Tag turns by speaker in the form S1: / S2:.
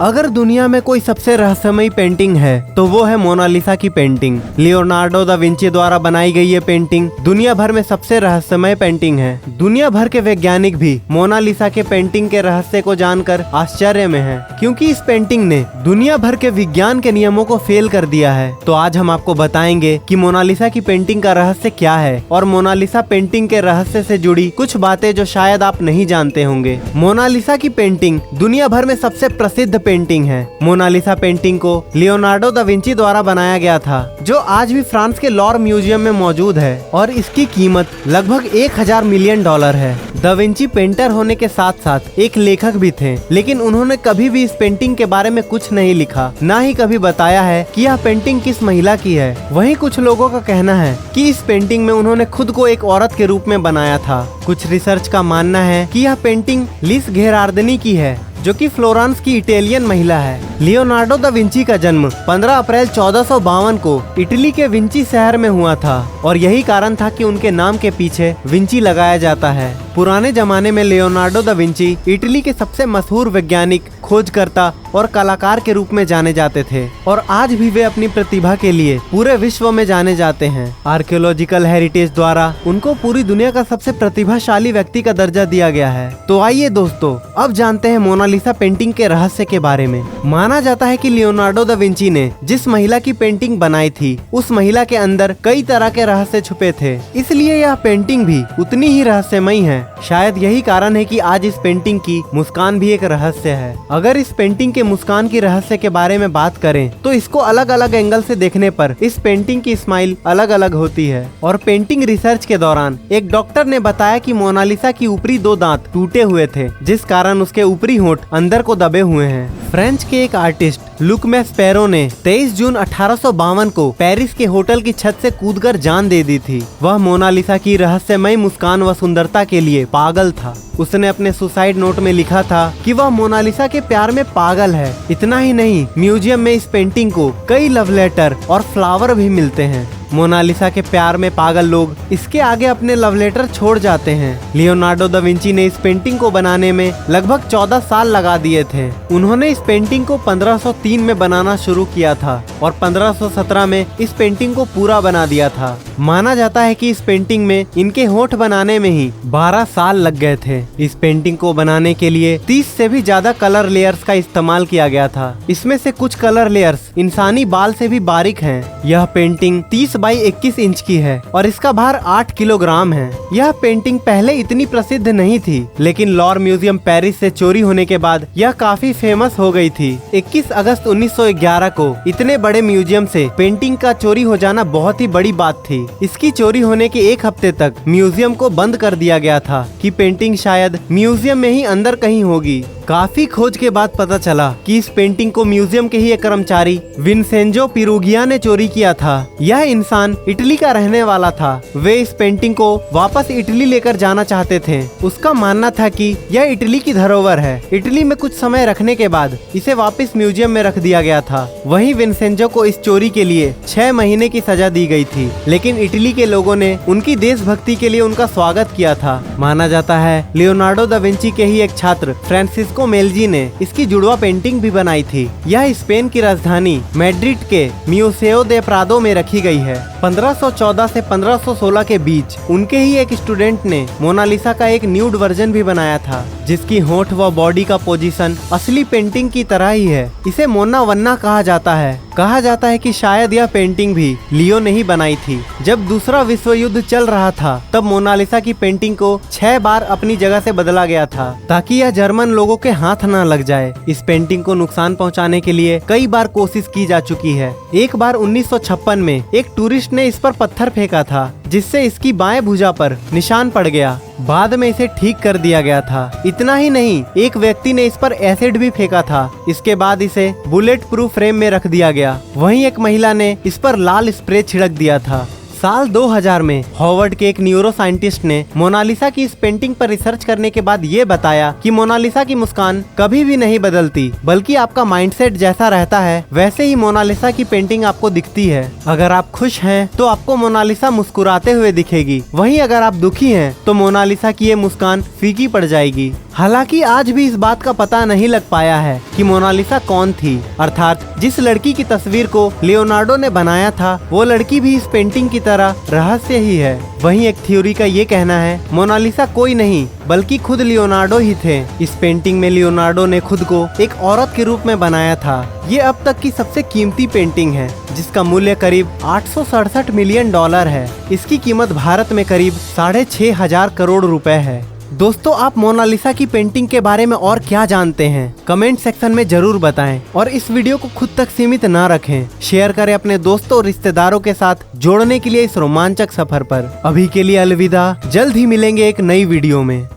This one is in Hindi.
S1: अगर दुनिया में कोई सबसे रहस्यमयी पेंटिंग है तो वो है मोनालिसा की पेंटिंग। लियोनार्डो दा विंची द्वारा बनाई गई ये पेंटिंग दुनिया भर में सबसे रहस्यमय पेंटिंग है। दुनिया भर के वैज्ञानिक भी मोनालिसा के पेंटिंग के रहस्य को जानकर आश्चर्य में हैं, क्योंकि इस पेंटिंग ने दुनिया भर के विज्ञान के नियमों को फेल कर दिया है। तो आज हम आपको बताएंगे कि मोनालिसा की पेंटिंग का रहस्य क्या है और मोनालिसा पेंटिंग के रहस्य से जुड़ी कुछ बातें जो शायद आप नहीं जानते होंगे। मोनालिसा की पेंटिंग दुनिया भर में सबसे प्रसिद्ध पेंटिंग है। मोनालिसा पेंटिंग को लियोनार्डो दा विंची द्वारा बनाया गया था, जो आज भी फ्रांस के लॉर म्यूजियम में मौजूद है और इसकी कीमत लगभग 1000 मिलियन डॉलर है। दा विंची पेंटर होने के साथ साथ एक लेखक भी थे, लेकिन उन्होंने कभी भी इस पेंटिंग के बारे में कुछ नहीं लिखा, ना ही कभी बताया है कि यह पेंटिंग किस महिला की है। वहीं कुछ लोगों का कहना है कि इस पेंटिंग में उन्होंने खुद को एक औरत के रूप में बनाया था। कुछ रिसर्च का मानना है कि यह पेंटिंग लिस घेरार्दनी की है, जो कि फ्लोरेंस की इटालियन महिला है। लियोनार्डो दा विंची का जन्म 15 अप्रैल 1452 को इटली के विंची शहर में हुआ था और यही कारण था कि उनके नाम के पीछे विंची लगाया जाता है। पुराने जमाने में लियोनार्डो दा विंची इटली के सबसे मशहूर वैज्ञानिक, खोजकर्ता और कलाकार के रूप में जाने जाते थे और आज भी वे अपनी प्रतिभा के लिए पूरे विश्व में जाने जाते हैं। आर्कियोलॉजिकल हेरिटेज द्वारा उनको पूरी दुनिया का सबसे प्रतिभाशाली व्यक्ति का दर्जा दिया गया है। तो आइए दोस्तों, अब जानते हैं मोनालिसा पेंटिंग के रहस्य के बारे में। माना जाता है कि लियोनार्डो दा विंची ने जिस महिला की पेंटिंग बनाई थी, उस महिला के अंदर कई तरह के रहस्य छुपे थे, इसलिए यह पेंटिंग भी उतनी ही रहस्यमयी है। शायद यही कारण है कि आज इस पेंटिंग की मुस्कान भी एक रहस्य है। अगर इस पेंटिंग के मुस्कान की रहस्य के बारे में बात करें तो इसको अलग अलग एंगल से देखने पर इस पेंटिंग की स्माइल अलग अलग होती है। और पेंटिंग रिसर्च के दौरान एक डॉक्टर ने बताया कि मोनालिसा की ऊपरी 2 दांत टूटे हुए थे, जिस कारण उसके ऊपरी होंठ अंदर को दबे हुए हैं। फ्रेंच के एक आर्टिस्ट लुक मैस्पेरो ने 23 जून 1852 को पेरिस के होटल की छत से कूदकर जान दे दी थी। वह मोनालिसा की रहस्यमय मुस्कान व सुंदरता के लिए पागल था। उसने अपने सुसाइड नोट में लिखा था कि वह मोनालिसा के प्यार में पागल है। इतना ही नहीं, म्यूजियम में इस पेंटिंग को कई लव लेटर और फ्लावर भी मिलते हैं। मोनालिसा के प्यार में पागल लोग इसके आगे अपने लव लेटर छोड़ जाते हैं। लियोनार्डो दा विंची ने इस पेंटिंग को बनाने में लगभग 14 साल लगा दिए थे। उन्होंने इस पेंटिंग को 1503 में बनाना शुरू किया था और 1517 में इस पेंटिंग को पूरा बना दिया था। माना जाता है कि इस पेंटिंग में इनके होंठ बनाने में ही 12 साल लग गए थे। इस पेंटिंग को बनाने के लिए 30 से भी ज्यादा कलर लेयर्स का इस्तेमाल किया गया था। इसमें से कुछ कलर लेयर्स इंसानी बाल से भी बारीक हैं। यह पेंटिंग 30 बाई 21 इंच की है और इसका भार 8 किलोग्राम है। यह पेंटिंग पहले इतनी प्रसिद्ध नहीं थी, लेकिन लॉर म्यूजियम पेरिस से चोरी होने के बाद यह काफी फेमस हो गई थी। 21 अगस्त 1911 को इतने बड़े म्यूजियम से पेंटिंग का चोरी हो जाना बहुत ही बड़ी बात थी। इसकी चोरी होने के 1 हफ्ते तक म्यूजियम को बंद कर दिया गया था कि पेंटिंग शायद म्यूजियम में ही अंदर कहीं होगी। काफी खोज के बाद पता चला कि इस पेंटिंग को म्यूजियम के ही एक कर्मचारी विंसेंजो पिरुगिया ने चोरी किया था। यह इंसान इटली का रहने वाला था। वे इस पेंटिंग को वापस इटली लेकर जाना चाहते थे। उसका मानना था कि यह इटली की धरोहर है। इटली में कुछ समय रखने के बाद इसे वापस म्यूजियम में रख दिया गया था। वहीं विंसेंजो को इस चोरी के लिए 6 महीने की सजा दी गई थी, लेकिन इटली के लोगों ने उनकी देशभक्ति के लिए उनका स्वागत किया था। माना जाता है लियोनार्डो दा विंची के ही एक छात्र फ्रांसिस्को मेलजी ने इसकी जुड़वा पेंटिंग भी बनाई थी। यह स्पेन की राजधानी मैड्रिड के म्यूसेओ दे प्रादो में रखी गई है। 1514 से 1516 के बीच उनके ही एक स्टूडेंट ने मोनालिसा का एक न्यूड वर्जन भी बनाया था, जिसकी होंठ व बॉडी का पोजीशन असली पेंटिंग की तरह ही है। इसे मोना वन्ना कहा जाता है। कहा जाता है कि शायद यह पेंटिंग भी लियो ने ही बनाई थी। जब दूसरा विश्व युद्ध चल रहा था, तब मोनालिसा की पेंटिंग को 6 बार अपनी जगह से बदला गया था, ताकि यह जर्मन लोगों के हाथ न लग जाए। इस पेंटिंग को नुकसान पहुंचाने के लिए कई बार कोशिश की जा चुकी है। एक बार 1956 में एक टूरिस्ट ने इस पर पत्थर फेंका था, जिससे इसकी बाएं भुजा पर निशान पड़ गया। बाद में इसे ठीक कर दिया गया था। इतना ही नहीं, एक व्यक्ति ने इस पर एसिड भी फेंका था। इसके बाद इसे बुलेट प्रूफ फ्रेम में रख दिया गया। वहीं एक महिला ने इस पर लाल स्प्रे छिड़क दिया था। साल 2000 में हार्वर्ड के एक न्यूरो साइंटिस्ट ने मोनालिसा की इस पेंटिंग पर रिसर्च करने के बाद ये बताया कि मोनालिसा की मुस्कान कभी भी नहीं बदलती, बल्कि आपका माइंडसेट जैसा रहता है वैसे ही मोनालिसा की पेंटिंग आपको दिखती है। अगर आप खुश हैं तो आपको मोनालिसा मुस्कुराते हुए दिखेगी, वहीं अगर आप दुखी हैं तो मोनालिसा की ये मुस्कान फीकी पड़ जाएगी। हालांकि आज भी इस बात का पता नहीं लग पाया है कि मोनालिसा कौन थी, अर्थात जिस लड़की की तस्वीर को लियोनार्डो ने बनाया था वो लड़की भी इस पेंटिंग की तरह रहस्य ही है। वहीं एक थ्योरी का ये कहना है मोनालिसा कोई नहीं बल्कि खुद लियोनार्डो ही थे। इस पेंटिंग में लियोनार्डो ने खुद को एक औरत के रूप में बनाया था। ये अब तक की सबसे कीमती पेंटिंग है जिसका मूल्य करीब 867 मिलियन डॉलर है। इसकी कीमत भारत में करीब 6,500 करोड़ रुपए है। दोस्तों, आप मोनालिसा की पेंटिंग के बारे में और क्या जानते हैं कमेंट सेक्शन में जरूर बताएं और इस वीडियो को खुद तक सीमित ना रखें। शेयर करें अपने दोस्तों और रिश्तेदारों के साथ जोड़ने के लिए इस रोमांचक सफर पर। अभी के लिए अलविदा, जल्द ही मिलेंगे एक नई वीडियो में।